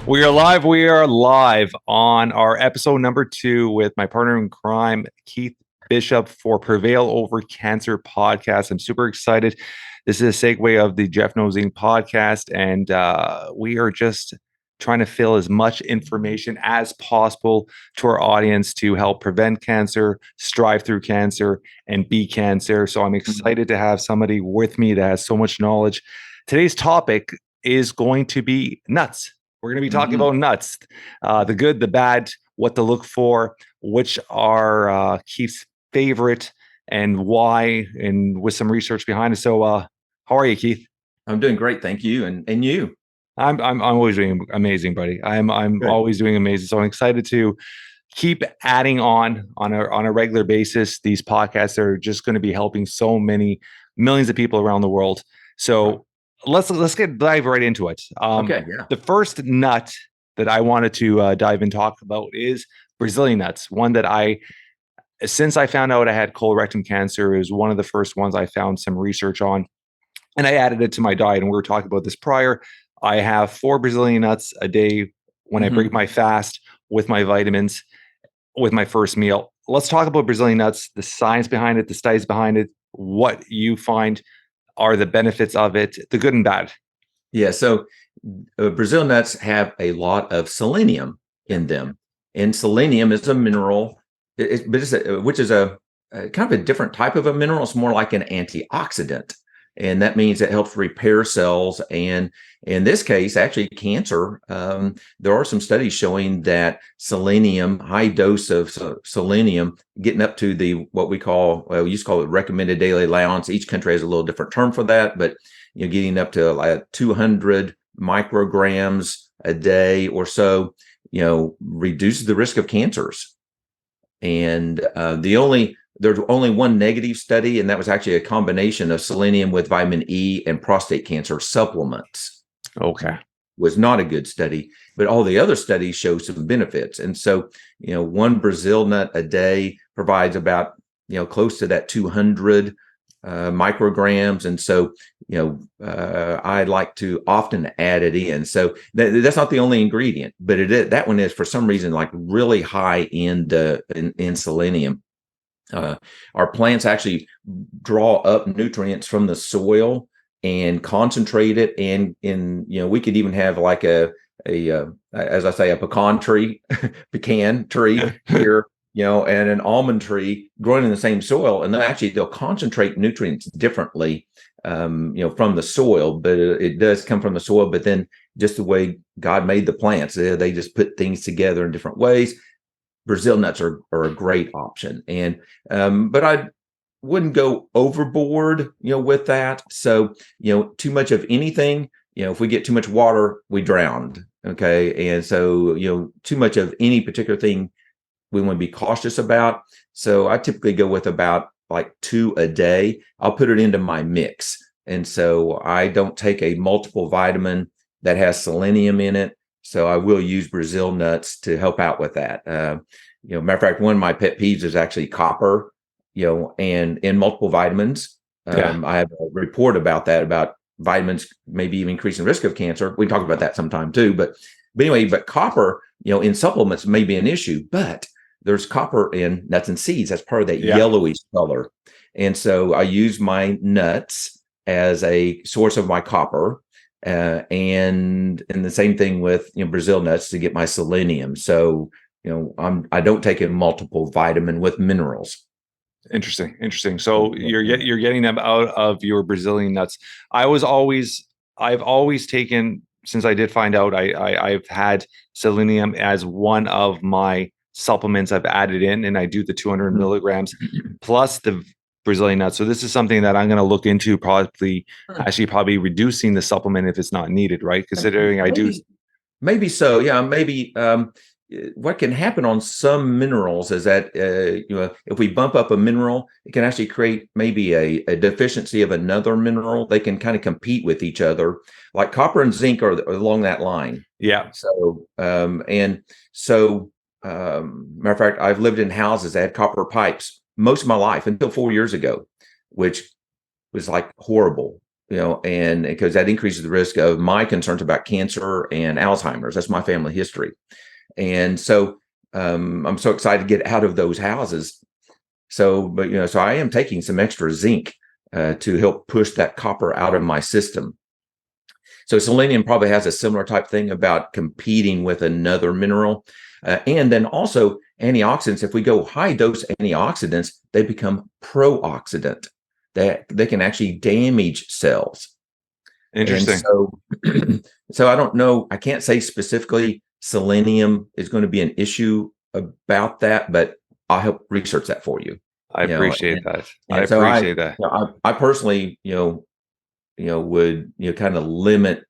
We are live. We are live on our episode number 2 with my partner in crime, Keith Bishop, for Prevail Over Cancer podcast. I'm super excited. This is a segue of the Jeff Nosing podcast, and we are just trying to fill as much information as possible to our audience to help prevent cancer, strive through cancer, and beat cancer. So I'm excited to have somebody with me that has so much knowledge. Today's topic is going to be nuts. We're going to be talking about nuts, the good, the bad, what to look for, which are Keith's favorite, and why, and with some research behind it. So, how are you, Keith? I'm doing great, thank you, and you. I'm always doing amazing, buddy. I'm Good. always doing amazing. So I'm excited to keep adding on a regular basis. These podcasts are just going to be helping so many millions of people around the world. So let's dive right into it. Okay, yeah. The first nut that I wanted to dive and talk about is Brazilian nuts. One that since I found out I had colorectal cancer, is one of the first ones I found some research on, and I added it to my diet. And we were talking about this prior. I have 4 Brazilian nuts a day when I break my fast with my vitamins with my first meal. Let's talk about Brazilian nuts, the science behind it, the studies behind it, what you find are the benefits of it, the good and bad. Yeah, so Brazil nuts have a lot of selenium in them, and selenium is a mineral, which is a kind of a different type of a mineral. It's more like an antioxidant, and that means it helps repair cells. And in this case, actually, cancer. There are some studies showing that selenium, high dose of selenium, getting up to what we used to call it recommended daily allowance. Each country has a little different term for that, but getting up to like 200 micrograms a day or so, reduces the risk of cancers. And there's only one negative study, and that was actually a combination of selenium with vitamin E and prostate cancer supplements. Okay. Was not a good study, but all the other studies show some benefits. And so, one Brazil nut a day provides about, close to that 200 micrograms. And so, I like to often add it in. So that's not the only ingredient, but that one is for some reason like really high in selenium. Our plants actually draw up nutrients from the soil and concentrate it. And we could even have like as I say, a pecan tree here, and an almond tree growing in the same soil, and they'll concentrate nutrients differently, from the soil, but it does come from the soil. But then just the way God made the plants, they just put things together in different ways. Brazil nuts are a great option, and but I wouldn't go overboard, with that. So, too much of anything, if we get too much water, we drown. Okay, and so too much of any particular thing, we want to be cautious about. So I typically go with about like 2 a day. I'll put it into my mix, and so I don't take a multiple vitamin that has selenium in it. So I will use Brazil nuts to help out with that. Matter of fact, one of my pet peeves is actually copper, and in multiple vitamins. I have a report about that, about vitamins maybe even increasing risk of cancer. We talk about that sometime too. But anyway, copper, in supplements may be an issue, but there's copper in nuts and seeds. That's part of that yellowish color. And so I use my nuts as a source of my copper. And the same thing with Brazil nuts to get my selenium. So I don't take a multiple vitamin with minerals. Interesting. So you're getting them out of your Brazilian nuts. I've always taken, since I did find out, I've had selenium as one of my supplements I've added in, and I do the 200 milligrams plus the Brazilian nuts. So this is something that I'm going to look into, probably reducing the supplement if it's not needed, right? Considering I do. Maybe so. Yeah, maybe. What can happen on some minerals is that, if we bump up a mineral, it can actually create maybe a deficiency of another mineral. They can kind of compete with each other, like copper and zinc are along that line. Yeah. So, matter of fact, I've lived in houses that had copper pipes most of my life until 4 years ago, which was like horrible. and because that increases the risk of my concerns about cancer and Alzheimer's. That's my family history. And so I'm so excited to get out of those houses. So I am taking some extra zinc to help push that copper out of my system. So selenium probably has a similar type thing about competing with another mineral. And then also antioxidants, if we go high dose antioxidants, they become pro-oxidant. They can actually damage cells. And Interesting. so I don't know, I can't say specifically selenium is going to be an issue about that, but I'll help research that for you. I appreciate that. I And so appreciate that. I personally, would kind of limit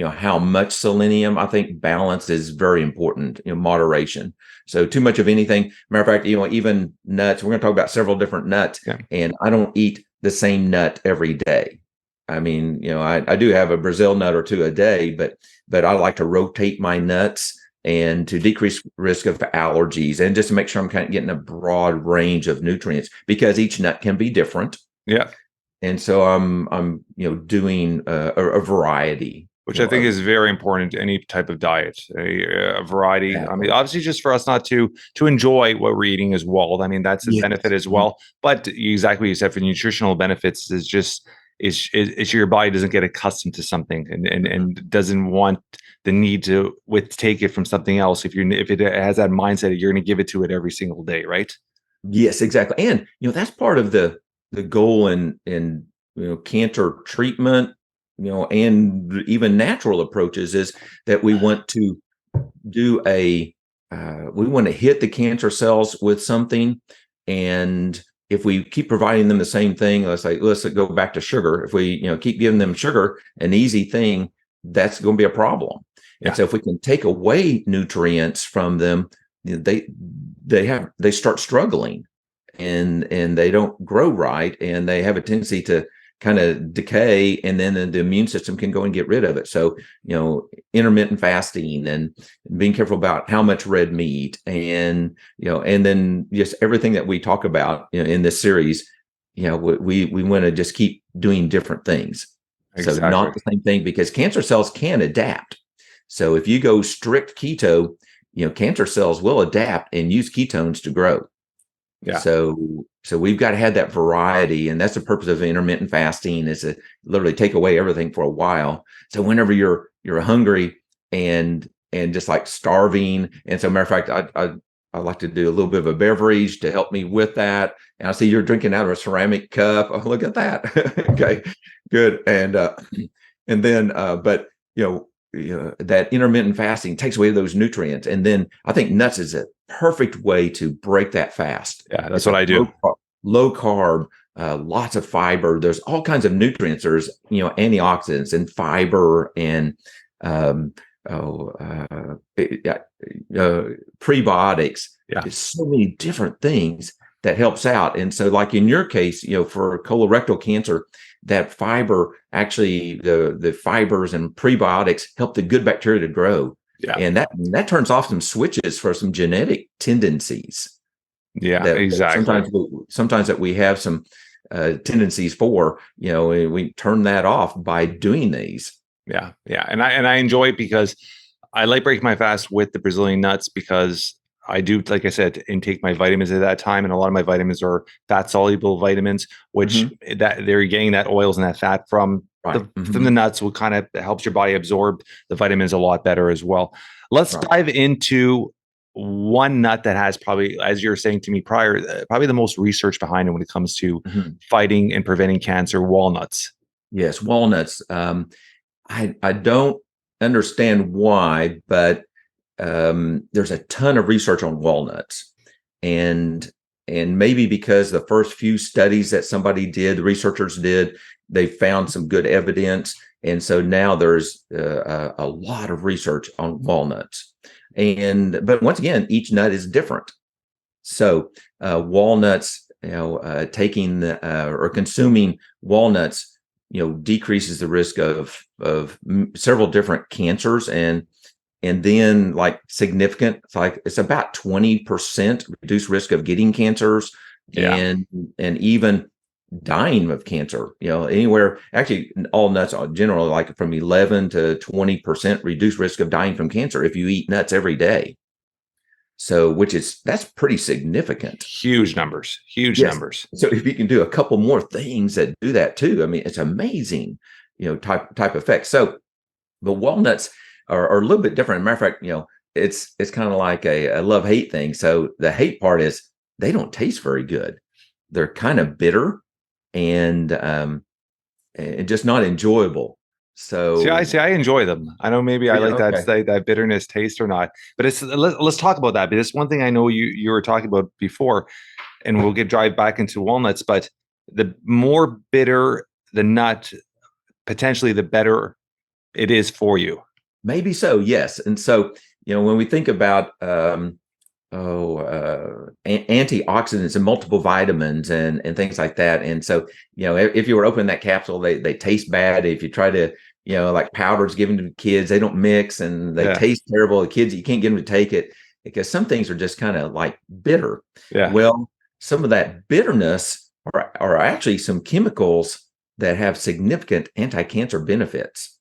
how much selenium. I think balance is very important, moderation. So too much of anything, matter of fact, even nuts, we're going to talk about several different nuts. Yeah. And I don't eat the same nut every day. I mean, I do have a Brazil nut or two a day, but I like to rotate my nuts and to decrease risk of allergies and just to make sure I'm kind of getting a broad range of nutrients, because each nut can be different. Yeah. And so I'm doing a variety, Which I think is very important to any type of diet, a variety. I mean, obviously, just for us not to enjoy what we're eating as well. I mean, that's a benefit as well. But exactly what you said, for nutritional benefits is just is your body doesn't get accustomed to something and doesn't want the need to take it from something else. If it has that mindset, you're going to give it to it every single day, right? Yes, exactly. And that's part of the goal in cancer treatment, and even natural approaches, is that we want to do we want to hit the cancer cells with something. And if we keep providing them the same thing, let's go back to sugar. If we keep giving them sugar, an easy thing, that's going to be a problem. Yeah. And so if we can take away nutrients from them, they start struggling, and they don't grow right, and they have a tendency to kind of decay, and then the immune system can go and get rid of it. So, intermittent fasting and being careful about how much red meat, and, and then just everything that we talk about in this series, we want to just keep doing different things. Exactly. So not the same thing, because cancer cells can adapt. So if you go strict keto, cancer cells will adapt and use ketones to grow. Yeah. So we've got to have that variety, and that's the purpose of intermittent fasting, is to literally take away everything for a while. So whenever you're hungry and just like starving, and so matter of fact, I like to do a little bit of a beverage to help me with that. And I see you're drinking out of a ceramic cup. Oh, look at that. Okay, good. And then but that intermittent fasting takes away those nutrients, and then I think nuts is a perfect way to break that fast. Yeah, that's what I do. Low carb, lots of fiber. There's all kinds of nutrients. There's antioxidants and fiber and prebiotics. Yeah. There's so many different things that helps out. And so, like in your case, for colorectal cancer, that fiber, actually the fibers and prebiotics help the good bacteria to grow. Yeah. And that turns off some switches for some genetic tendencies. Yeah, exactly. Sometimes that we have some tendencies for, we turn that off by doing these. Yeah. Yeah. And I enjoy it because I like breaking my fast with the Brazilian nuts, because I do, like I said, intake my vitamins at that time. And a lot of my vitamins are fat soluble vitamins, which that they're getting that oils and that fat from from the nuts, will kind of helps your body absorb the vitamins a lot better as well. Let's dive into one nut that has probably, as you're saying to me prior, probably the most research behind it when it comes to fighting and preventing cancer: walnuts. Yes, walnuts. I don't understand why, but there's a ton of research on walnuts, and maybe because the first few studies that the researchers did, they found some good evidence, and so now there's a lot of research on walnuts. But once again, each nut is different. So walnuts, taking or consuming walnuts, decreases the risk of several different cancers, and then like significant, it's about 20% reduced risk of getting cancers. Yeah. And even dying of cancer. Anywhere, actually, all nuts are generally like from 11 to 20% reduced risk of dying from cancer if you eat nuts every day. So, that's pretty significant. Huge numbers, huge Yes. numbers. So if you can do a couple more things that do that too, I mean, it's amazing, type effect. So the walnuts are a little bit different. Matter of fact, it's kind of like a love-hate thing. So the hate part is they don't taste very good. They're kind of bitter and just not enjoyable. So See, I enjoy them. I know maybe I yeah, like okay. that bitterness taste or not, but let's talk about that. Because one thing I know you were talking about before, and we'll get drive back into walnuts, but the more bitter the nut, potentially the better it is for you. Maybe so, yes. And so, when we think about antioxidants and multiple vitamins and things like that. And so, if you were opening that capsule, they taste bad. If you try to, like powders given to kids, they don't mix and they Yeah, taste terrible. The kids, you can't get them to take it because some things are just kind of like bitter. yeah. Well, some of that bitterness are actually some chemicals that have significant anti-cancer benefits.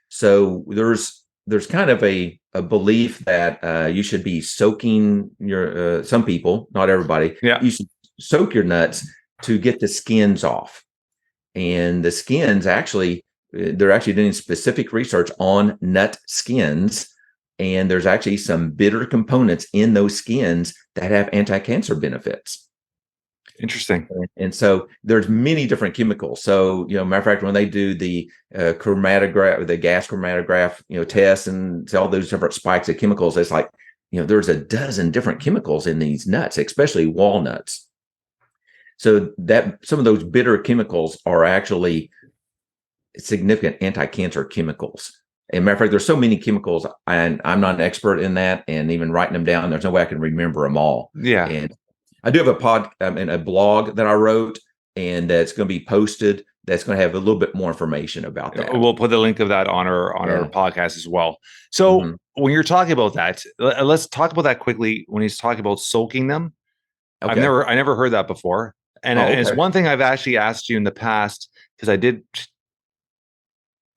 So there's kind of a belief that you should be soaking your some people, not everybody, Yeah. you should soak your nuts to get the skins off. And the skins actually, they're actually doing specific research on nut skins. And there's actually some bitter components in those skins that have anti-cancer benefits. Interesting. And so there's many different chemicals. So, matter of fact, when they do the chromatograph, the gas chromatograph, tests and all those different spikes of chemicals, it's like, there's a dozen different chemicals in these nuts, especially walnuts. So that some of those bitter chemicals are actually significant anti-cancer chemicals. And matter of fact, there's so many chemicals, and I'm not an expert in that. And even writing them down, there's no way I can remember them all. Yeah. And I do have and a blog that I wrote, and that's going to be posted. That's going to have a little bit more information about that. We'll put the link of that on our Yeah. podcast as well. So Hmm. when you're talking about that, let's talk about that quickly. When he's talking about soaking them, Okay. I never heard that before, Oh, and it's okay. one thing I've actually asked you in the past because I did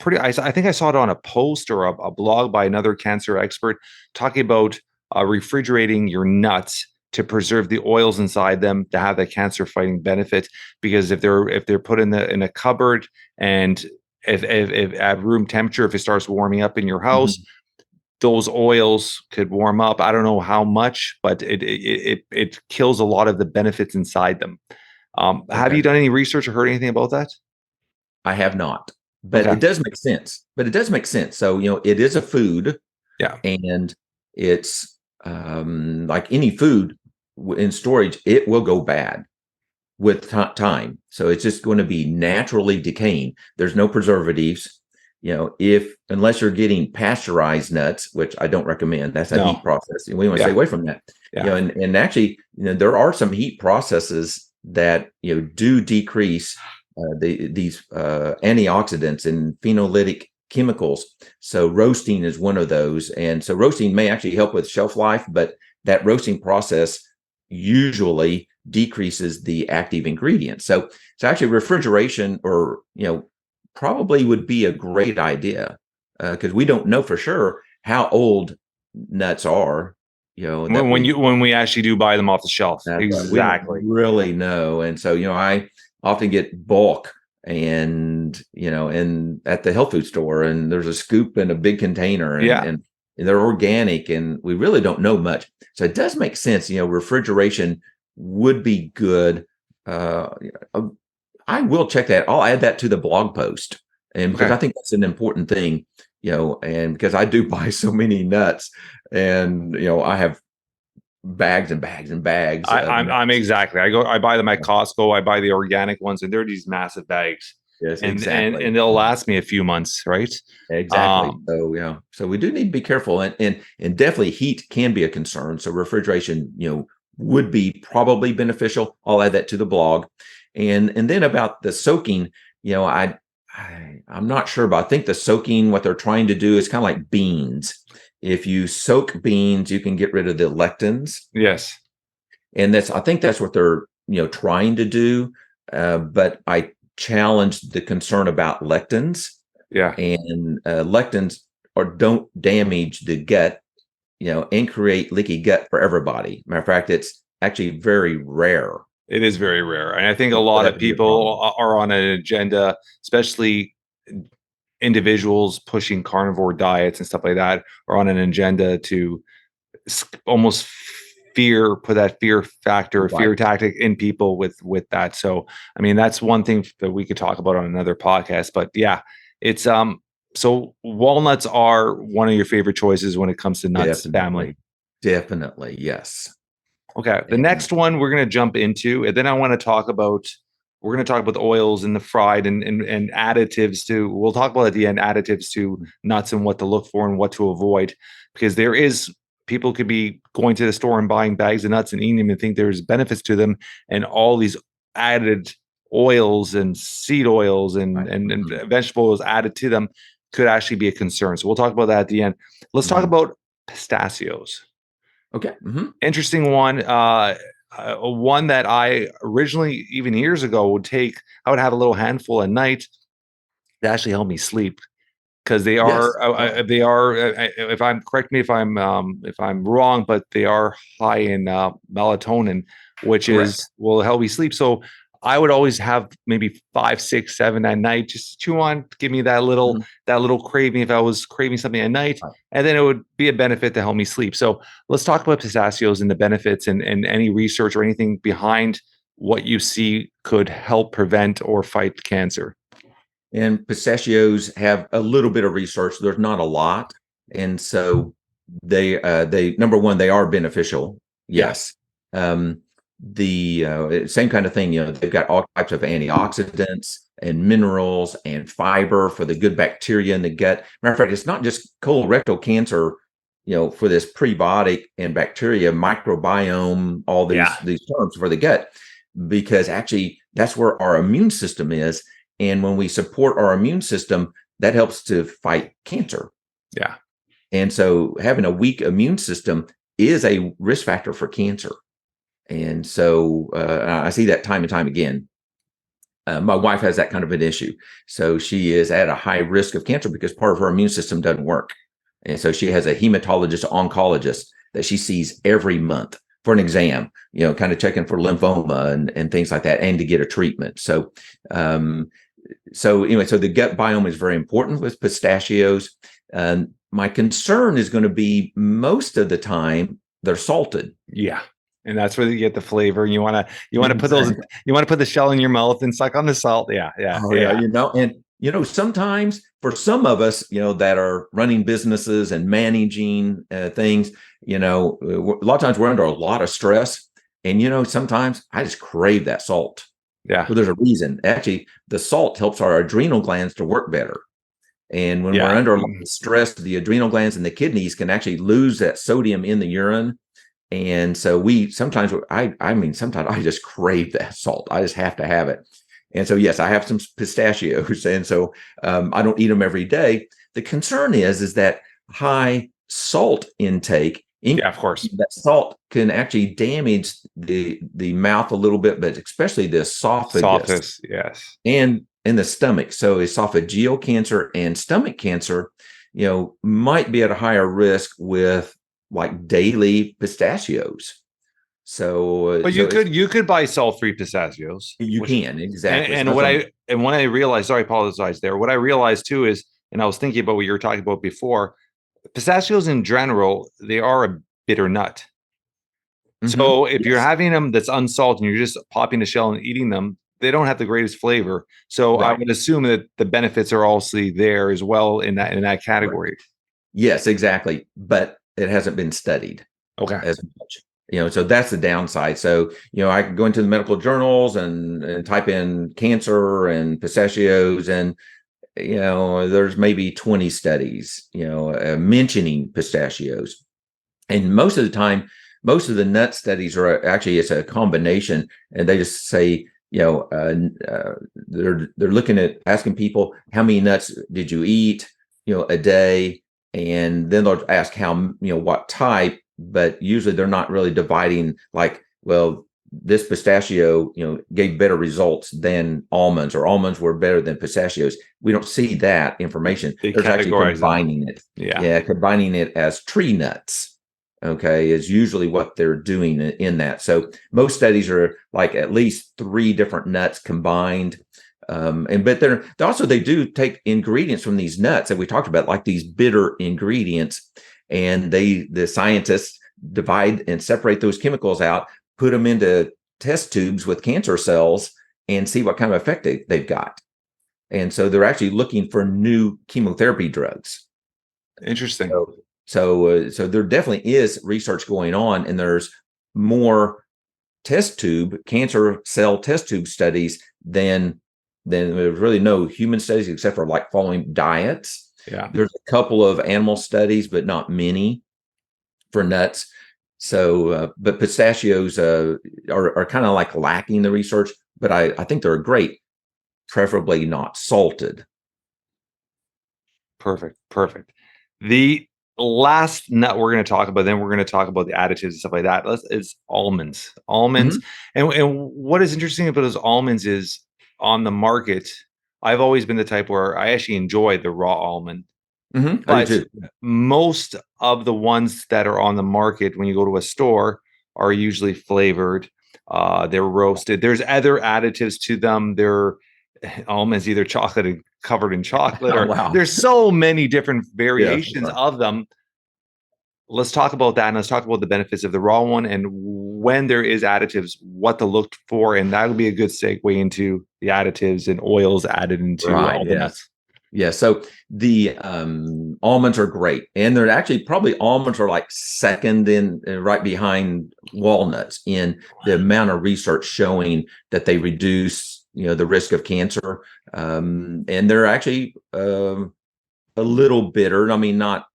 I think I saw it on a post or a blog by another cancer expert talking about refrigerating your nuts to preserve the oils inside them to have the cancer fighting benefit. Because if they're put in a cupboard and if at room temperature, if it starts warming up in your house, Hmm. those oils could warm up. I don't know how much, but it kills a lot of the benefits inside them. Have Okay. you done any research or heard anything about that? I have not, but Okay. it does make sense. So, it is a food, Yeah. and it's like any food in storage, it will go bad with time. So it's just going to be naturally decaying. There's no preservatives. If unless you're getting pasteurized nuts, which I don't recommend, that's a heat No. process, and we want to stay Yeah. away from that. Yeah. And actually, there are some heat processes that do decrease these antioxidants and phenolitic chemicals. So roasting is one of those, and so roasting may actually help with shelf life, but that roasting process usually decreases the active ingredients. So actually refrigeration, or probably would be a great idea, because we don't know for sure how old nuts are. When we actually do buy them off the shelf. That's right. We don't Exactly. really know. And so, I often get bulk, and at the health food store, and there's a scoop in a big container, and, Yeah. and they're organic, and we really don't know much. So it does make sense. Refrigeration would be good. Uh, I will check that. I'll add that to the blog post. And because Okay. I think that's an important thing, and because I do buy so many nuts, and, I have bags and bags and bags of I'm nuts. exactly. I buy them at Costco. I buy the organic ones, and they're these massive bags, Yes, and exactly. they'll last me a few months, right? Exactly. Um, So, so we do need to be careful, and definitely heat can be a concern. So refrigeration, would be probably beneficial. I'll add that to the blog. And then about the soaking, I'm not sure, but I think the soaking, what they're trying to do is kind of like beans. If you soak beans, you can get rid of the lectins. yes. And I think that's what they're, trying to do. but I challenged the concern about lectins, Yeah, and lectins don't damage the gut, and create leaky gut for everybody. Matter of fact, it's actually very rare it is very rare. And I think a for lot that of to be a problem. people are on an agenda, especially individuals pushing carnivore diets and stuff like that, are on an agenda to almost put that fear factor, Right. fear tactic in people with that. So I mean, that's one thing that we could talk about on another podcast. But yeah, it's so walnuts are one of your favorite choices when it comes to nuts family. Definitely. Definitely. Yes. Okay, the And next one we're going to jump into, and then I want to talk about, we're going to talk about the oils and the fried and additives to, we'll talk about at the end additives to nuts and what to look for and what to avoid, because there is, people could be going to the store and buying bags of nuts and eating them and think there's benefits to them, and all these added oils and seed oils and right. and vegetable oils added to them could actually be a concern. So we'll talk about that at the end. Let's talk about pistachios. Okay. Interesting one. One that I originally, even years ago, would take. I would have a little handful at night. That actually helped me sleep because Yes. they are. If I'm correct me if I'm wrong, but they are high in melatonin, which Correct. is will help me sleep. So I would always have maybe 5, 6, 7 at night, just to chew on, give me Mhm. that little craving if I was craving something at night, Right. and then it would be a benefit to help me sleep. So let's talk about pistachios and the benefits and any research or anything behind what you see could help prevent or fight cancer. And pistachios have a little bit of research. There's not a lot, and so they number one, they are beneficial. Yeah, Yes. Um, the same kind of thing. They've got all types of antioxidants and minerals and fiber for the good bacteria in the gut. Matter of fact, it's not just colorectal cancer. For this prebiotic and bacteria microbiome, all yeah, these terms for the gut, because actually that's where our immune system is, and when we support our immune system, that helps to fight cancer. yeah. And so having a weak immune system is a risk factor for cancer. And so I see that time and time again. My wife has that kind of an issue. So she is at a high risk of cancer because part of her immune system doesn't work. And so she has a hematologist oncologist that she sees every month for an exam, kind of checking for lymphoma and things like that, and to get a treatment. Um, so anyway, so the gut biome is very important with pistachios. My concern is going to be most of the time they're salted. Yeah. And that's where you get the flavor. And you want to put those, Exactly. you want to put the shell in your mouth and suck on the salt. Yeah, yeah, Oh yeah, yeah. and sometimes for some of us, that are running businesses and managing things, a lot of times we're under a lot of stress, and sometimes I just crave that salt. Yeah. Well, there's a reason. Actually, the salt helps our adrenal glands to work better. And when we're Yeah. under a lot of stress, the adrenal glands and the kidneys can actually lose that sodium in the urine. And so sometimes I just crave that salt. I just have to have it. And so, yes, I have some pistachios. And so I don't eat them every day. The concern is that high salt intake, Yeah, of course. that salt can actually damage the mouth a little bit, but especially the esophagus Softness. Yes. and in the stomach. So esophageal cancer and stomach cancer, might be at a higher risk with like daily pistachios. So, But so it's, you could buy salt-free pistachios, you which can exactly. and Especially when I realized, sorry, I apologize there. What I realized too is, and I was thinking about what you were talking about before, pistachios in general, they are a bitter nut. So if you're yes, having them that's unsalted and you're just popping the shell and eating them, they don't have the greatest flavor. So I right, would assume that the benefits are also there as well in that right. category. Yes, exactly. But it hasn't been studied Okay. as much. So that's the downside. So, I can go into the medical journals and type in cancer and pistachios, and there's maybe 20 studies, mentioning pistachios. And most of the time, most of the nut studies are actually, it's a combination, and they just say, they're looking at asking people how many nuts did you eat, a day, and then they'll ask how, what type, but usually they're not really dividing like, well, this pistachio, gave better results than almonds, or almonds were better than pistachios. We don't see that information. They There's actually categorize them. combining it. Yeah. Yeah, combining it as tree nuts. Okay, is usually what they're doing in that. So most studies are like at least three different nuts combined. But they're also, they do take ingredients from these nuts that we talked about, like these bitter ingredients, and the scientists divide and separate those chemicals out, put them into test tubes with cancer cells, and see what kind of effect they've got. And so they're actually looking for new chemotherapy drugs. Interesting. So there definitely is research going on, and there's more cancer cell test tube studies than there's really no human studies, except for like following diets. Yeah. There's a couple of animal studies, but not many for nuts. So, but pistachios are kind of like lacking the research, but I think they're great, preferably not salted. Perfect. Perfect. The last nut we're going to talk about, then we're going to talk about the additives and stuff like that. Is almonds. Almonds. And what is interesting about those almonds is on the market, I've always been the type where I actually enjoy the raw almond. I do But too. most of the ones that are on the market when you go to a store are usually flavored. They're roasted. There's other additives to them. They're almonds either chocolate and covered in chocolate, Oh, or wow. there's so many different Yeah. variations of them. Let's talk about that, and let's talk about the benefits of the raw one, and when there is additives, what to look for, and that'll be a good segue into the additives and oils added into Right. all the Yes. nuts. Yeah. So the almonds are great, and they're actually probably almonds are like second in right behind walnuts in the amount of research showing that they reduce the risk of cancer, and they're actually a little bitter. I mean, not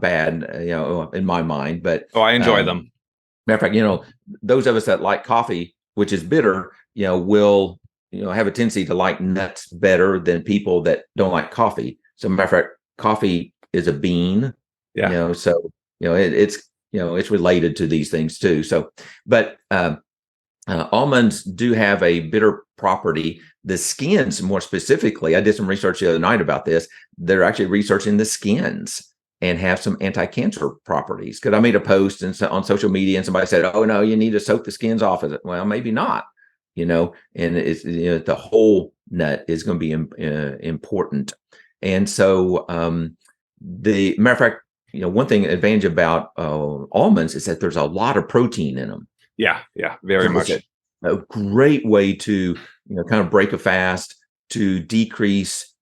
bad, in my mind, but Oh, I enjoy them. matter of fact, those of us that like coffee, which is bitter, will have a tendency to like nuts better than people that don't like coffee. So matter of fact, coffee is a bean, Yeah. so it's related to these things too. So, but almonds do have a bitter property. The skins, more specifically, I did some research the other night about this. They're actually researching the skins and have some anti-cancer properties. Because I made a post on social media, and somebody said, "Oh no, you need to soak the skins off." Of it. Well, maybe not. And it's the whole nut is going to be important. And so, the matter of fact, one thing advantage about almonds is that there's a lot of protein in them. Yeah, very So much. a great way to kind of break a fast, to decrease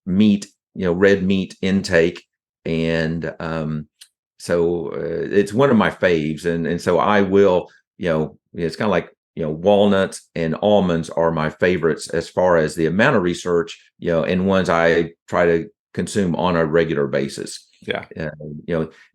meat, red meat intake, and so it's one of my faves, and so I will, it's kind of like walnuts and almonds are my favorites as far as the amount of research, and ones I try to consume on a regular basis. Yeah.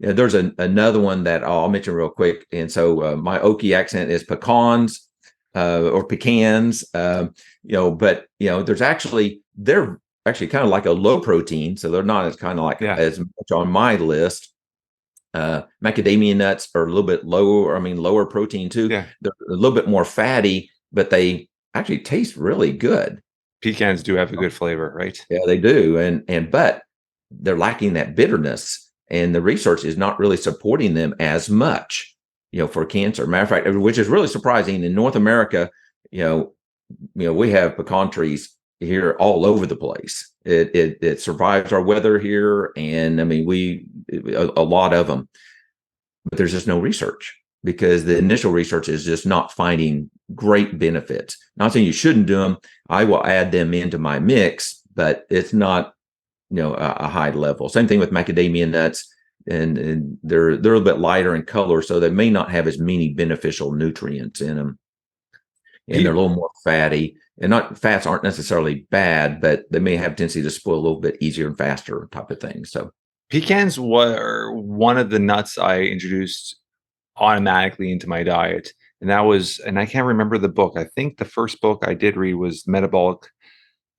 There's another one that I'll mention real quick. And so my Okie accent is pecans or pecans, but they're actually kind of like a low protein. So they're not as kind of like as much on my list. Macadamia nuts are a little bit lower protein too. Yeah. They're a little bit more fatty, but they actually taste really good. Pecans do have a good flavor, right? Yeah, they do. But they're lacking that bitterness, and the research is not really supporting them as much, for cancer. Matter of fact, which is really surprising. In North America, we have pecan trees here all over the place. It survives our weather here, and I mean a lot of them, but there's just no research because the initial research is just not finding great benefits. Not saying you shouldn't do them. I will add them into my mix, but it's not a high level. Same thing with macadamia nuts, and they're a little bit lighter in color, so they may not have as many beneficial nutrients in them, and they're a little more fatty. And fats aren't necessarily bad, but they may have a tendency to spoil a little bit easier and faster, type of thing. So pecans were one of the nuts I introduced automatically into my diet, and I can't remember the book. I think the first book I did read was the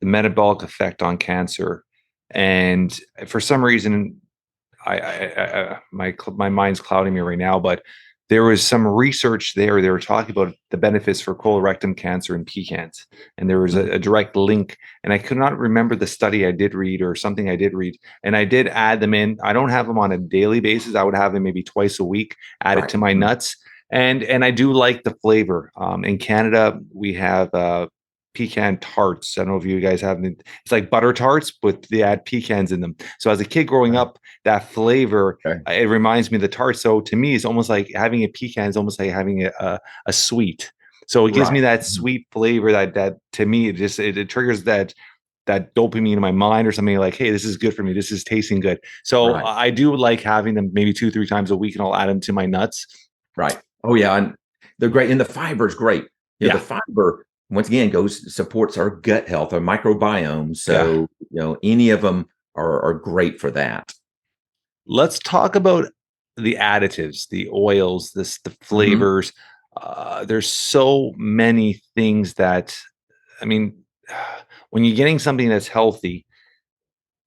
Metabolic Effect on Cancer. And for some reason, my mind's clouding me right now, but there was some research there. They were talking about the benefits for colorectal cancer in pecans, and there was a direct link. And I could not remember the study I did read or something I did read, and I did add them in. I don't have them on a daily basis. I would have them maybe twice a week, add it Right. to my nuts, and I do like the flavor. In Canada, we have pecan tarts. I don't know if you guys have them. It's like butter tarts, but they add pecans in them. So as a kid growing Right. up, that flavor, Okay. it reminds me of the tart. So to me, it's almost like having a pecan is almost like having a sweet. So it gives me Right. that sweet flavor that to me it triggers that dopamine in my mind or something like, hey, this is good for me. This is tasting good. So Right. I do like having them maybe 2, 3 times a week, and I'll add them to my nuts. Right. Oh yeah, and they're great, and the fiber is great. The Yeah, fiber once again goes supports our gut health, our microbiome. yeah. So any of them are great for that. Let's talk about the additives, the oils, the Hmm. flavors. There's so many things that, I mean, when you're getting something that's healthy,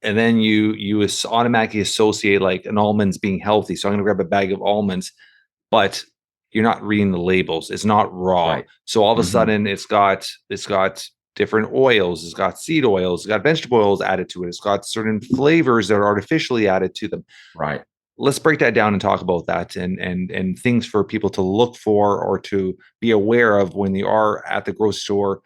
and then you automatically associate like an almonds being healthy. So I'm going to grab a bag of almonds, but you're not reading the labels. It's not raw. Right. So all of a Hmm. sudden it's got different oils. It's got seed oils. It's got vegetable oils added to it. It's got certain flavors that are artificially added to them. Right. Let's break that down and talk about that and things for people to look for or to be aware of when they are at the grocery store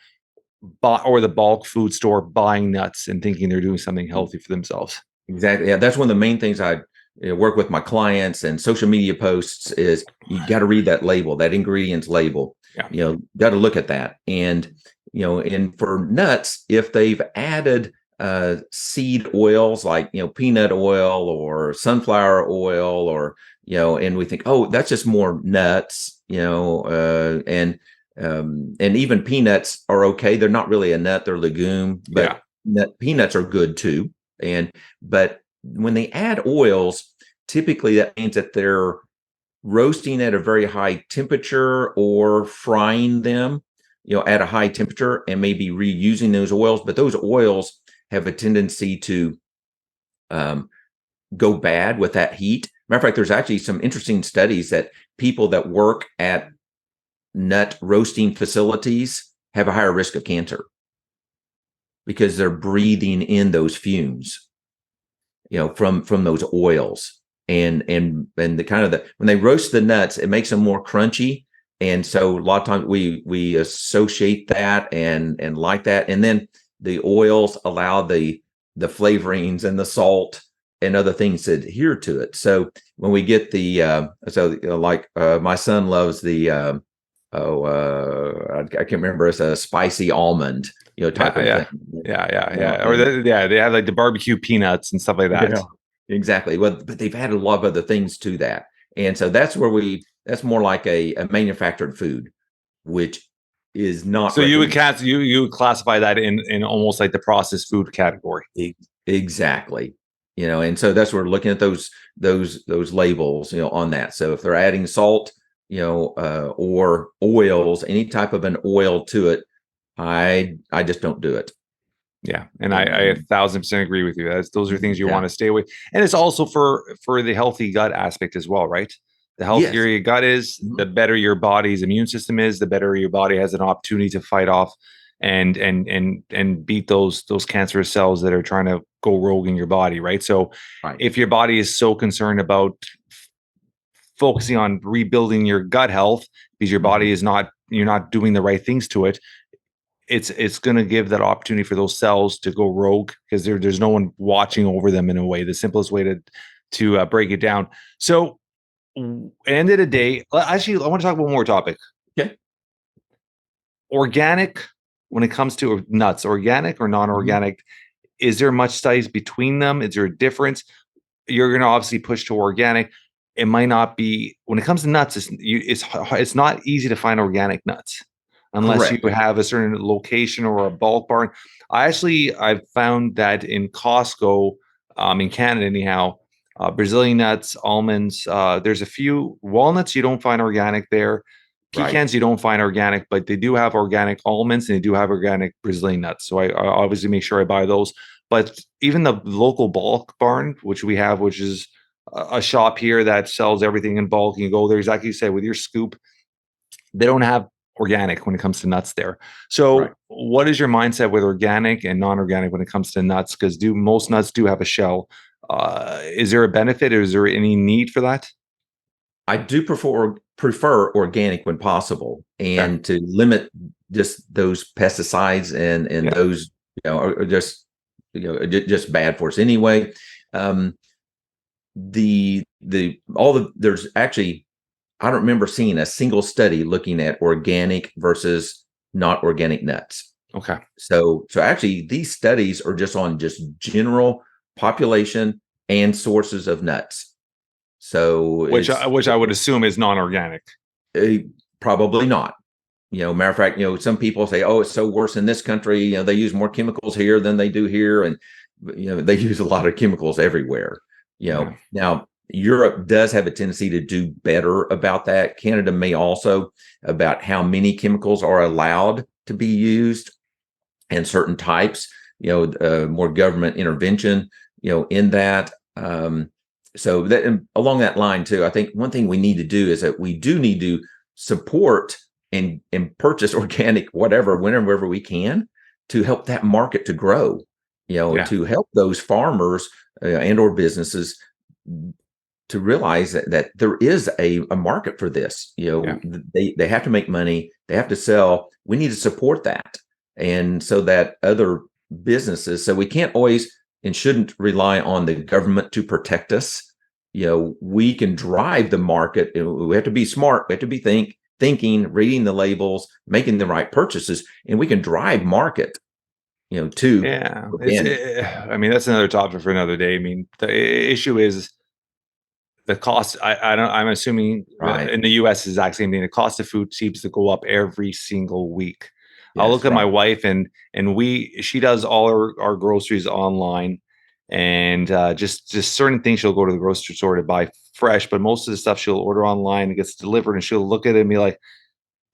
or the bulk food store buying nuts and thinking they're doing something healthy for themselves. Exactly. Yeah, that's one of the main things I work with my clients and social media posts is you got to read that label, that ingredients label. Yeah. Got to look at that. And and for nuts, if they've added seed oils like peanut oil or sunflower oil or and we think, oh, that's just more nuts, and even peanuts are okay. They're not really a nut; they're legume, Yeah. but peanuts are good too. And but when they add oils, typically that means that they're roasting at a very high temperature or frying them, at a high temperature and maybe reusing those oils. But those oils have a tendency to um, go bad with that heat. Matter of fact, there's actually some interesting studies that people that work at nut roasting facilities have a higher risk of cancer because they're breathing in those fumes, from those oils. And the kind of the when they roast the nuts, it makes them more crunchy. And so a lot of times we associate that and like that. And then the oils allow the flavorings and the salt and other things to adhere to it. So when we get my son loves the I can't remember, it's a spicy almond, type Yeah, of yeah, thing. yeah, yeah, yeah. Or And yeah, they have like the barbecue peanuts and stuff like that. yeah, exactly. Well, but they've added a lot of other things to that. And so that's where that's more like a manufactured food, which is not So you would recommended. you would classify that in almost like the processed food category. Exactly. And so that's where we're looking at those labels, on that. So if they're adding salt, or oils, any type of an oil to it, I just don't do it. Yeah, and I 1,000% agree with you. Those are things you Yeah. want to stay away. And it's also for the healthy gut aspect as well, right? The healthier Yes. your gut is, the Mhm. better your body's immune system is, the better your body has an opportunity to fight off and beat those cancerous cells that are trying to go rogue in your body, right? So Right. if your body is so concerned about focusing on rebuilding your gut health because your Mhm. body is not you're not doing the right things to it, it's going to give that opportunity for those cells to go rogue because there's no one watching over them in a way. The simplest way to break it down. So, end of the day, actually, I want to talk about one more topic. Okay. Organic, when it comes to nuts, organic or Mhm. non-organic, is there much studies between them? Is there a difference? You're going to obviously push to organic. It might not be when it comes to nuts. It's not easy to find organic nuts unless you Correct. have a certain location or a bulk barn. I've found that in Costco, in Canada anyhow, Brazilian nuts, almonds. There's a few walnuts you don't find organic there. Right. Pecans you don't find organic, but they do have organic almonds and they do have organic Brazilian nuts. So I obviously make sure I buy those. But even the local bulk barn, which we have, which is a shop here that sells everything in bulk. You go there, exactly you say with your scoop, they don't have organic when it comes to nuts there. Right. So what is your mindset with organic and non-organic when it comes to nuts? Because do most nuts do have a shell? Is there a benefit, or is there any need for that? I do prefer organic when possible, Okay. and to limit just those pesticides and Yeah. those are just just bad for us anyway. Um, the all the there's actually, I don't remember seeing a single study looking at organic versus not organic nuts. Okay. So actually these studies are just on just general population and sources of nuts. So Which I would assume is non-organic. uh, probably not. Matter of fact, some people say, "Oh, it's so worse in this country. They use more chemicals here than they do here," and they use a lot of chemicals everywhere. Yeah. Now Europe does have a tendency to do better about that. Canada may also, about how many chemicals are allowed to be used and certain types. More government intervention. In that. So that, and along that line too, I think one thing we need to do is that we do need to support and purchase organic whatever whenever we can, to help that market to grow, Yeah. to help those farmers and or businesses to realize that there is a market for this. Yeah. They have to make money, they have to sell. We need to support that, and so that other businesses, so we can't always and shouldn't rely on the government to protect us. We can drive the market. We have to be smart. We have to be thinking, reading the labels, making the right purchases, and we can drive market, to Yeah. organic. I mean, that's another topic for another day. I mean, the issue is the cost. I don't, I'm assuming Right. in the US is the exact same thing. The cost of food seems to go up every single week. I'll look Yes. at my Right. wife, and she does all our groceries online, and just certain things she'll go to the grocery store to buy fresh, but most of the stuff she'll order online. It gets delivered, and she'll look at it and be like,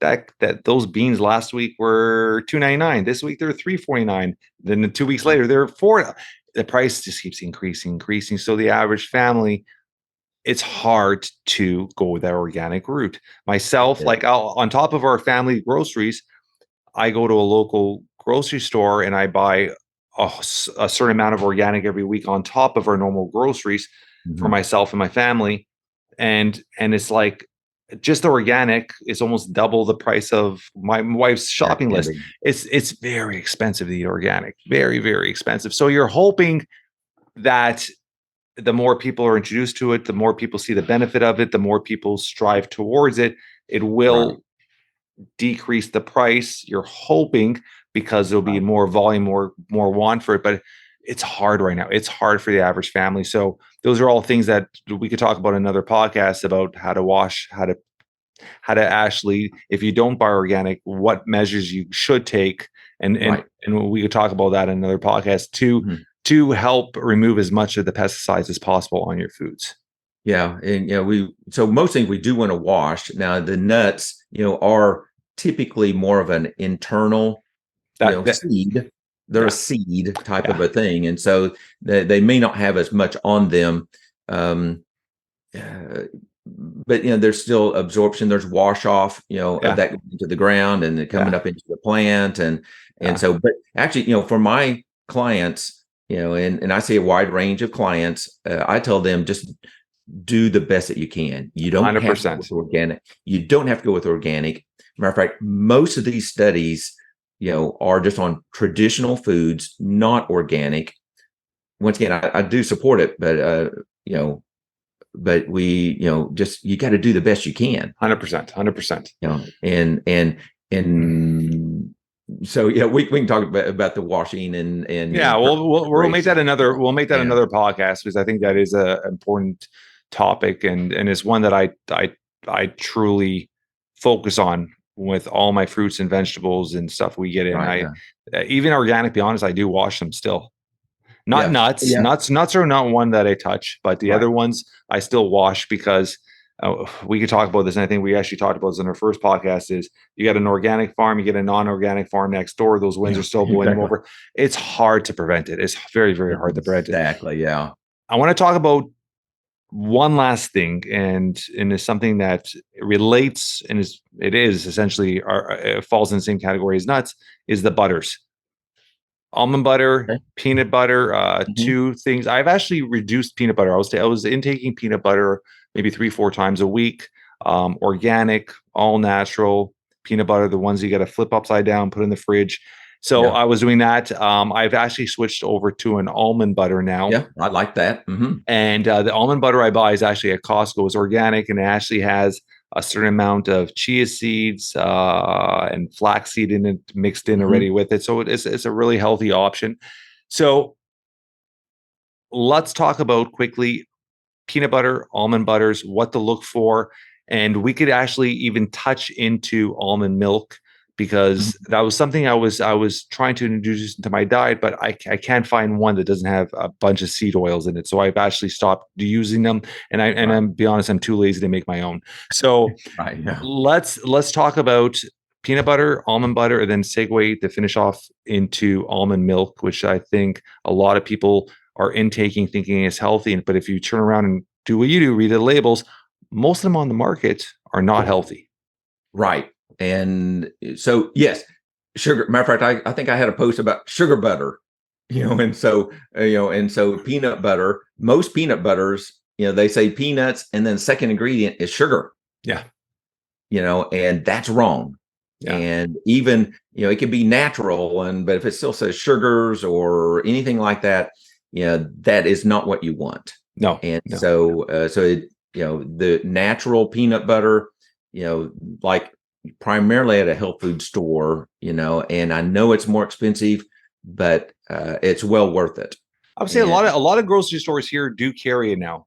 that those beans last week were 2.99. This week they're 3.49. Then 2 weeks later they're 4. The price just keeps increasing. So the average family, it's hard to go that organic route. Myself, Yeah. like I'll, on top of our family groceries, I go to a local grocery store and I buy a certain amount of organic every week on top of our normal groceries for Mhm. myself and my family. And it's like just organic is almost double the price of my wife's Yeah, it shopping can list. be. It's very expensive to eat organic, very expensive. So you're hoping that the more people are introduced to it, the more people see the benefit of it, the more people strive towards it, it Right. will decrease the price. You're hoping because there'll be Right. more volume, more want for it, but it's hard right now. It's hard for the average family. So those are all things that we could talk about in another podcast about how to wash, how to actually, if you don't buy organic, what measures you should take, and and Right. and we could talk about that in another podcast Mhm. to help remove as much of the pesticides as possible on your foods. Yeah, and so most things we do want to wash. Now the nuts, are typically more of an internal, That seed. They're a yeah, seed type of yeah, a thing, and so they may not have as much on them. Um, uh, but there's still absorption. There's wash off, of yeah, that going into the ground and then coming yeah, up into the plant, and yeah. so. But actually, for my clients, and I see a wide range of clients. I tell them just do the best that you can. You don't have to go with 100%. organic. You don't have to go with organic. Matter of fact, most of these studies, are just on traditional foods, not organic. Once again, I do support it, but you know, but we, just you got to do the best you can. 100%. 100%. And so yeah, we can talk about the washing and Yeah, we'll make that preparation. another we'll make that Yeah, another podcast, because I think that is a important topic, and it's one that I truly focus on with all my fruits and vegetables and stuff we get in. right. I Yeah, even organic, be honest, I do wash them still. Not yeah, nuts. yeah. Nuts are not one that I touch, but the Right. other ones I still wash because we could talk about this. And I think we actually talked about this in our first podcast. Is you got an organic farm, you get a non-organic farm next door. Those winds Yeah, are still blowing them exactly. over. It's hard to prevent it. It's very hard to prevent it. Exactly. Yeah. I want to talk about one last thing, and is something that relates and it is essentially falls in the same category as nuts, is the butters. Almond butter, Okay. peanut butter, Mhm. two things. I've actually reduced peanut butter. I was intaking peanut butter maybe 3-4 times a week. Organic, all natural peanut butter, the ones you got to flip upside down, put in the fridge. So Yeah. I was doing that. I've actually switched over to an almond butter now. Yeah. I like that. And the almond butter I buy is actually at Costco. It's organic, and it actually has a certain amount of chia seeds and flaxseed in it mixed in Hmm. already with it. So it's a really healthy option. So let's talk about quickly peanut butter, almond butters, what to look for. And we could actually even touch into almond milk because Hmm. that was something I was trying to introduce into my diet, but I can't find one that doesn't have a bunch of seed oils in it. So I've actually stopped using them. And Right. I'm be honest, I'm too lazy to make my own. So Right. Yeah. let's talk about peanut butter, almond butter, and then segue to finish off into almond milk, which I think a lot of people are intaking thinking is healthy. But if you turn around and do what you do, read the labels, most of them on the market are not healthy. Right. And so, yes, sugar. Matter of fact, I think I had a post about sugar butter, and so peanut butter, most peanut butters, they say peanuts and then second ingredient is sugar, Yeah. and that's wrong. Yeah. And even, it can be natural, but if it still says sugars or anything like that, that is not what you want. No, And no. so the natural peanut butter, like primarily at a health food store, and I know it's more expensive, but it's well worth it. I would say And a lot of grocery stores here do carry it now.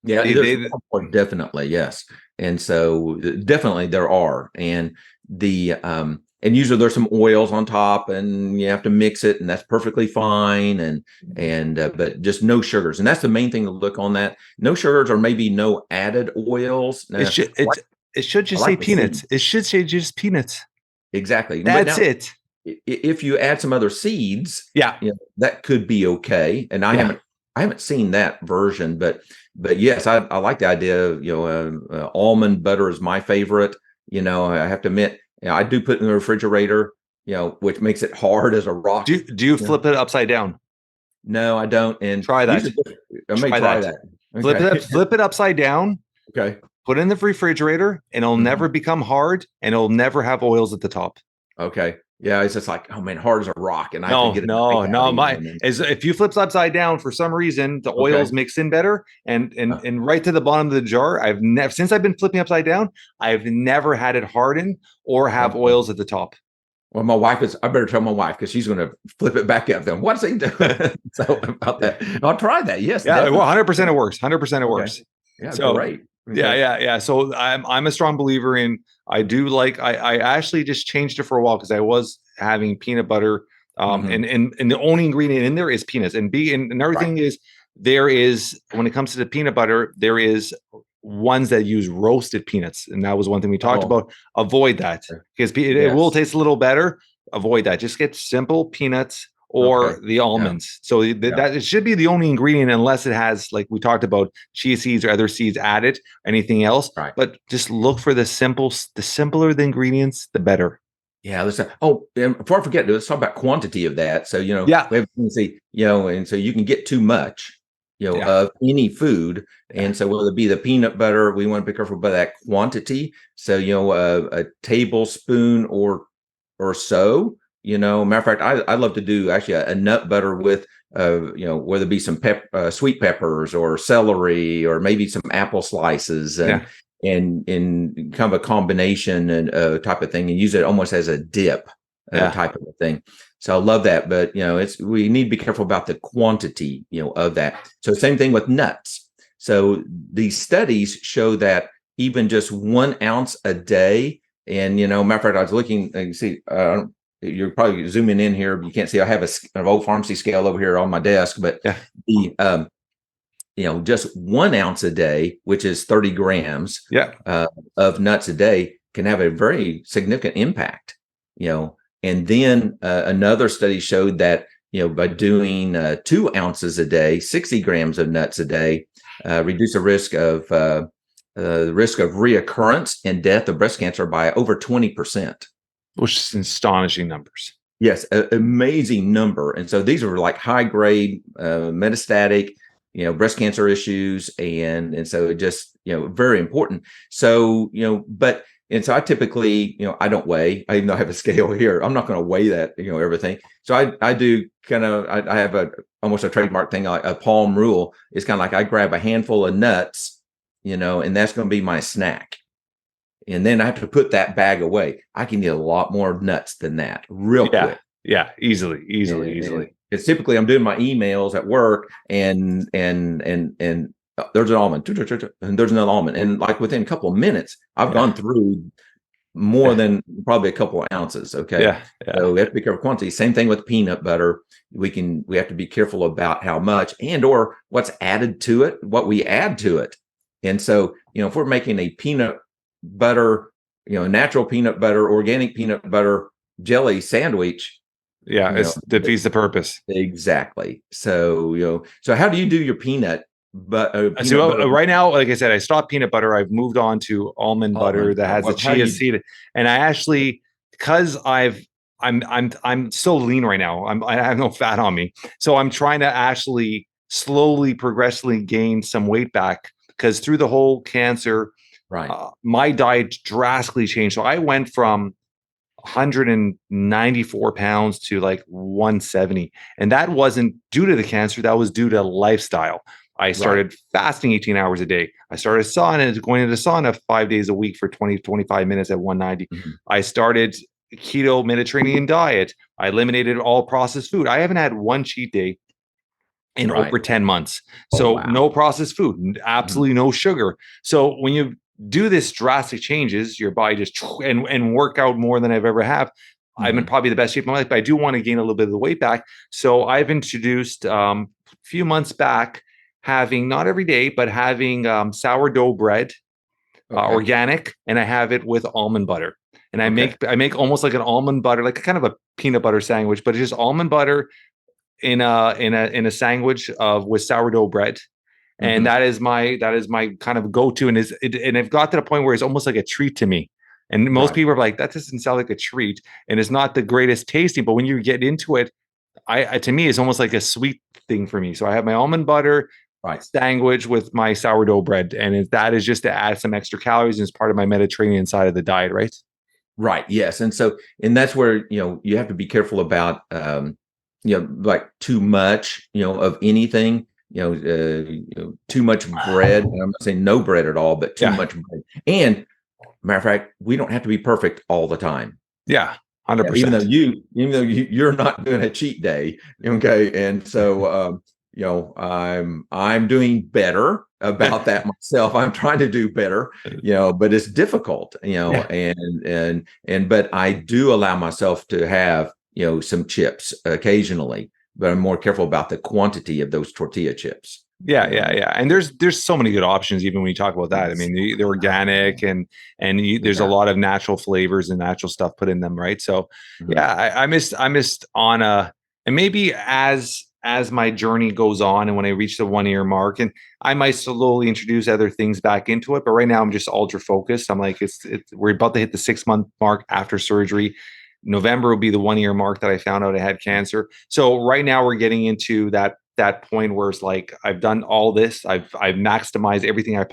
yeah, They there's they definitely, yes. And so definitely there are. And and usually there's some oils on top and you have to mix it and that's perfectly fine. And but just no sugars. And that's the main thing to look on that. No sugars or maybe no added oils. it Now, should I like, it should I just say like the seed. peanuts. It should say just peanuts. Exactly. But That's now it. if you add some other seeds, Yeah. that could be okay. And Yeah. I haven't seen that version, but yes, I like the idea of almond butter is my favorite. I have to admit, I do put it in the refrigerator, which makes it hard as a rock. Do you Yeah. flip it upside down? No, I don't. And Try that. usually I may Try try that. that. Okay. Flip it upside down, Okay. put it in the refrigerator, and it'll Mhm. never become hard and it'll never have oils at the top. Okay. Yeah, it's just like, oh man, hard as a rock, and I have to No, get a knife no, out no. even. And As if you flip upside down for some reason, the okay. oils mix in better and Uh, right to the bottom of the jar. I've never since I've been flipping upside down, I've never had it harden or have okay. oils at the top. Well, my wife is. I better tell my wife because she's going to flip it back up. Then what's he doing? So about that, I'll try that. Yes, Yeah, well, definitely. 100% it works. 100% it Okay. works. Yeah, So great. yeah, Okay. yeah, yeah. So I'm a strong believer in. I do like. I actually just changed it for a while because I was having peanut butter. Hmm. And the only ingredient in there is peanuts. And another Right. thing is there is when it comes to the peanut butter, there is ones that use roasted peanuts, and that was one thing we talked Oh, about. Avoid that okay. because it will Yes. taste a little better. Avoid that. Just get simple peanuts Okay. or the Yeah. almonds. So Yeah. that it should be the only ingredient unless it has, like we talked about, chia seeds or other seeds added, anything else. Right. But just look for the simpler the ingredients, the better. Yeah. Oh, and before I forget, let's talk about quantity of that. So Yeah. we have a tendency, and so you can get too much, Yeah. of any food. Yeah. And so whether it be the peanut butter, we want to be careful about that quantity. So a tablespoon or so. Matter of fact, I love to do actually a nut butter with, whether it be some sweet peppers or celery or maybe some apple slices Yeah. and in kind of a combination and type of thing, and use it almost as a dip Yeah. type of a thing. So I love that, but we need to be careful about the quantity, of that. So same thing with nuts. So these studies show that even just 1 ounce a day, and matter of fact, I was looking. You see, you're probably zooming in here. You can't see. I have an old pharmacy scale over here on my desk, but Yeah. the just 1 ounce a day, which is 30 grams Yeah. of nuts a day, can have a very significant impact. And then another study showed that by doing 2 ounces a day, 60 grams of nuts a day, reduce the risk of reoccurrence and death of breast cancer by over 20%. Which is astonishing numbers. Yes, amazing number. And so these are like high grade metastatic, breast cancer issues, and so it just very important. So and so I typically I don't weigh. I even though I have a scale here, I'm not going to weigh that everything. So I do kind of I have almost a trademark thing, like a palm rule. It's kind of like I grab a handful of nuts, and that's going to be my snack. And then I have to put that bag away. I can eat a lot more nuts than that real quick. Yeah, easily. It's typically I'm doing my emails at work, and there's an almond, and there's another almond, and like within a couple of minutes, I've gone through more than probably a couple of ounces. Okay, yeah. So we have to be careful quantity. Same thing with peanut butter. We have to be careful about how much and or what's added to it, what we add to it. And so if we're making a peanut butter, natural peanut butter, organic peanut butter jelly sandwich. It defeats the purpose. Exactly. So, so how do you do your peanut? Butter? Right now, like I said, I stopped peanut butter. I've moved on to almond butter that has the chia seed. And I actually, because I'm so lean right now. I have no fat on me. So I'm trying to actually slowly, progressively gain some weight back, because through the whole cancer, my diet drastically changed. So I went from 194 pounds to like 170. And that wasn't due to the cancer. That was due to lifestyle. I started fasting 18 hours a day. I started going into sauna 5 days a week for 25 minutes at 190. Mm-hmm. I started keto Mediterranean diet. I eliminated all processed food. I haven't had one cheat day in over 10 months. So no processed food, absolutely no sugar. So when you do this drastic changes, your body just and work out more than I've ever have. I'm in probably the best shape of my life, but I do want to gain a little bit of the weight back. So I've introduced a few months back having, not every day, but having sourdough bread, organic, and I have it with almond butter. And I make almost like an almond butter, like kind of a peanut butter sandwich, but it's just almond butter in a sandwich with sourdough bread. And that is my kind of go-to, and I've got to the point where it's almost like a treat to me. And most people are like, that doesn't sound like a treat, and it's not the greatest tasting, but when you get into it, to me, it's almost like a sweet thing for me. So I have my almond butter sandwich with my sourdough bread, and that is just to add some extra calories, and it's part of my Mediterranean side of the diet, right? Right. Yes. And that's where you have to be careful about like too much of anything. Too much bread. And I'm not saying no bread at all, but too much bread. And matter of fact, we don't have to be perfect all the time. Yeah, 100%. Even though you're not doing a cheat day, okay. And so I'm doing better about that myself. I'm trying to do better, but it's difficult, but I do allow myself to have some chips occasionally. But I'm more careful about the quantity of those tortilla chips. Yeah. And there's so many good options, even when you talk about that. I mean, they're organic and there's a lot of natural flavors and natural stuff put in them, right? So I missed on and maybe as my journey goes on and when I reach the 1 year mark, and I might slowly introduce other things back into it. But right now I'm just ultra focused. I'm like, we're about to hit the 6-month mark after surgery. November will be the 1 year mark that I found out I had cancer. So right now we're getting into that point where it's like, I've done all this. I've maximized everything I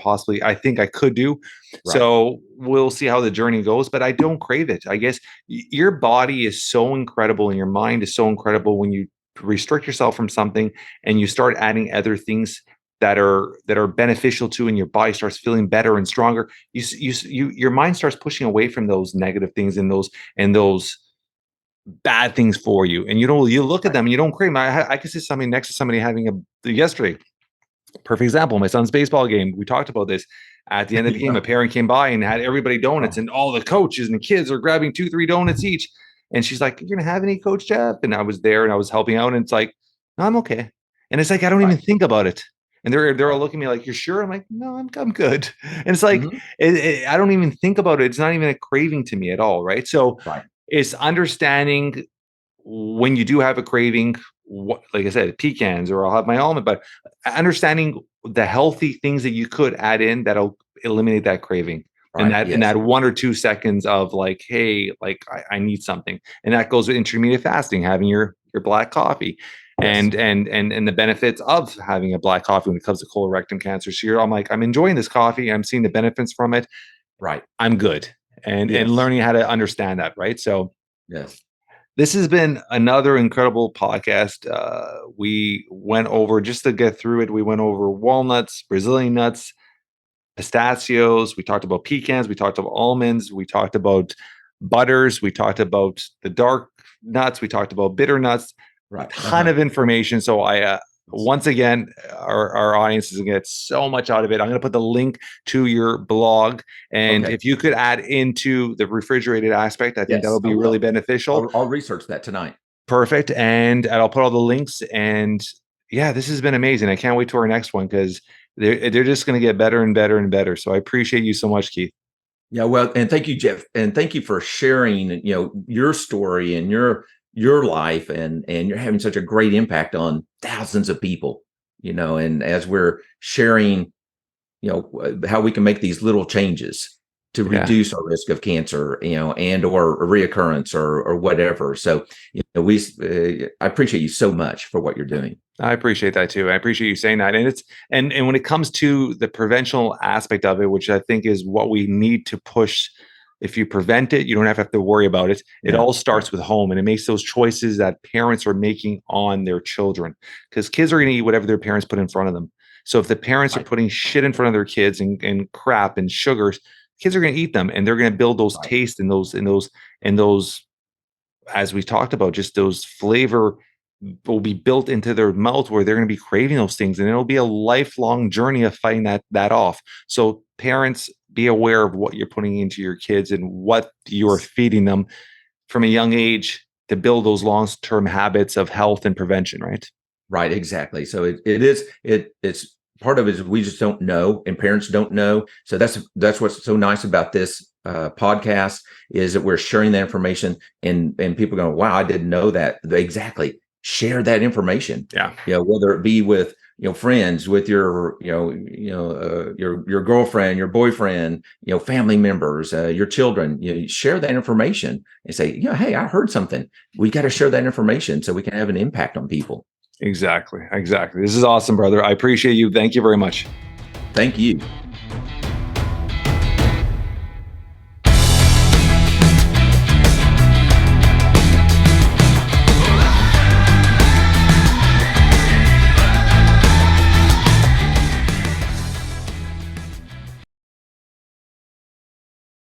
think I could do. So we'll see how the journey goes, but I don't crave it. I guess your body is so incredible and your mind is so incredible when you restrict yourself from something and you start adding other things that are beneficial to, and your body starts feeling better and stronger. Your mind starts pushing away from those negative things and those bad things for you. And you look at them and you don't crave them. I could see something next to somebody having yesterday. Perfect example, my son's baseball game. We talked about this. At the end of the game, a parent came by and had everybody donuts, and all the coaches and the kids are grabbing 2-3 donuts each. And she's like, "You're gonna have any, Coach Jeff?" And I was there and I was helping out, and it's like, "No, I'm okay." And it's like, I don't even think about it. And they're all looking at me like, "You're sure?" I'm like, "No, I'm good." And it's like, I don't even think about it. It's not even a craving to me at all, right? So it's understanding when you do have a craving, what, like I said, pecans, or I'll have my almond, but understanding the healthy things that you could add in that'll eliminate that craving. And Right. that in Yes. that 1 or 2 seconds of like, hey, like I need something. And that goes with intermediate fasting, having your black coffee Yes. and the benefits of having a black coffee when it comes to colorectal cancer. So I'm like, I'm enjoying this coffee. I'm seeing the benefits from it. Right. I'm good. And Yes. learning how to understand that, right? So Yes. this has been another incredible podcast. We went over, just to get through it, we went over walnuts, Brazilian nuts, pistachios. We talked about pecans. We talked about almonds. We talked about butters. We talked about the dark nuts. We talked about bitter nuts. A Right. ton of information. So once again, our audience is going to get so much out of it. I'm going to put the link to your blog. And Okay. if you could add into the refrigerated aspect, I think that'll Yes, I be really will. beneficial. I'll research that tonight. Perfect. And I'll put all the links. And yeah, this has been amazing. I can't wait to our next one because they're just going to get better and better and better. So I appreciate you so much, Keith. Yeah, well, and thank you, Jeff, and thank you for sharing, your story and your life, and you're having such a great impact on thousands of people, and as we're sharing, how we can make these little changes to Yeah, reduce our risk of cancer, and or reoccurrence or whatever. So, I appreciate you so much for what you're doing. I appreciate that too. I appreciate you saying that. And when it comes to the preventional aspect of it, which I think is what we need to push. If you prevent it, you don't have to worry about it. It Yeah, all right, starts with home, and it makes those choices that parents are making on their children, because kids are going to eat whatever their parents put in front of them. So if the parents are right, putting shit in front of their kids and crap and sugars, kids are going to eat them, and they're going to build those right, tastes and those, as we talked about, just those flavor will be built into their mouth where they're going to be craving those things, and it'll be a lifelong journey of fighting that off. So parents, be aware of what you're putting into your kids and what you're feeding them from a young age to build those long-term habits of health and prevention, right? right. Exactly. So it's part of it is we just don't know, and parents don't know. So that's what's so nice about this podcast is that we're sharing that information, and people go, wow, I didn't know that. Exactly. Share that information. Yeah, Whether it be with friends, with your your girlfriend, your boyfriend, family members, your children. Share that information and say, hey, I heard something. We got to share that information so we can have an impact on people. exactly. This is awesome, brother. I appreciate you. Thank you very much. Thank you.